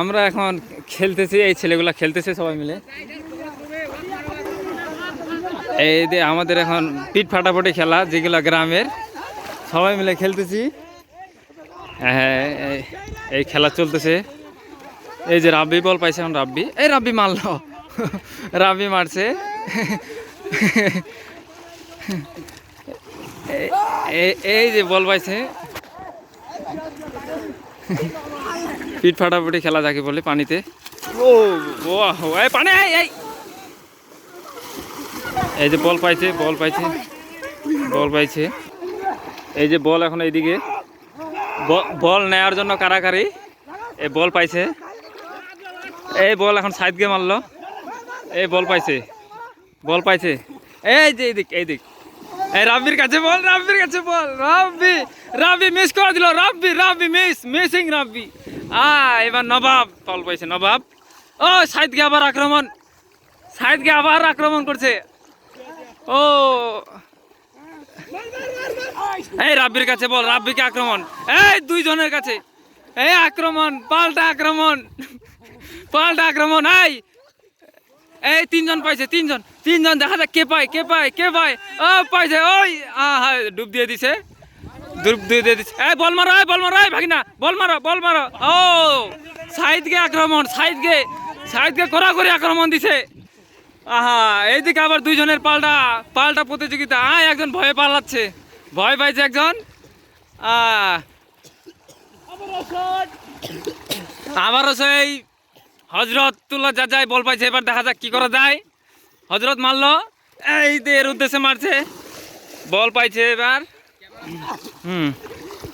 আমরা এখন খেলতেছি, এই ছেলেগুলা খেলতেছে সবাই মিলে। এই যে আমাদের এখন পিঠ ফাটাফাটি খেলা, যেগুলা গ্রামের সবাই মিলে খেলতেছি। হ্যাঁ, এই খেলা চলতেছে। এই যে রাব্বি বল পাইছে, এখন রাব্বি মারলো। রাব্বি মারছে। এই যে বল পাইছে। পিঠ ফাটাফাটি খেলা যাকে বলে পানিতে। ও পানি, এই যে বল পাইছে। এই যে বল এখন এইদিকে বল নেওয়ার জন্য কারাকারি। এই বল পাইছে, এই বল এখন সাইড গিয়ে মারলো। এই বল পাইছে। এই যে এইদিক এই রাব্বির কাছে বল। রাব্বি মিস করে দিল। রাব্বি মিসিং রাব্বি। এবার নবাব বল পাইছে। নবাব ও সাইড গিয়ে আবার আক্রমণ করছে। ও এই রাব্বির কাছে বল, রাব্বিকে আক্রমণ। এই দুইজনের কাছে এই আক্রমণ, পাল্টা আক্রমণ। এই তিনজন পাইছে, তিনজন দেখা যাক কে পায়। ও পাইছে, ওই ডুব দিয়ে দিছে। এই বল মারো ভাগিনা, বল মারো। ও সাইড গে আক্রমণ, সাইড গে কড়াকড়ি আক্রমণ দিছে। এইদিকে আবার দুইজনের পাল্টা প্রতিযোগিতা। একজন ভয় পালাচ্ছে, ভয় পাইছে একজন। আবারও সেই হজরতুল্লাহ যায় বল পাইছে। এবার দেখা যাক কি করা যায়। হজরত মারলো, এই এর উদ্দেশ্যে মারছে, বল পাইছে এবার।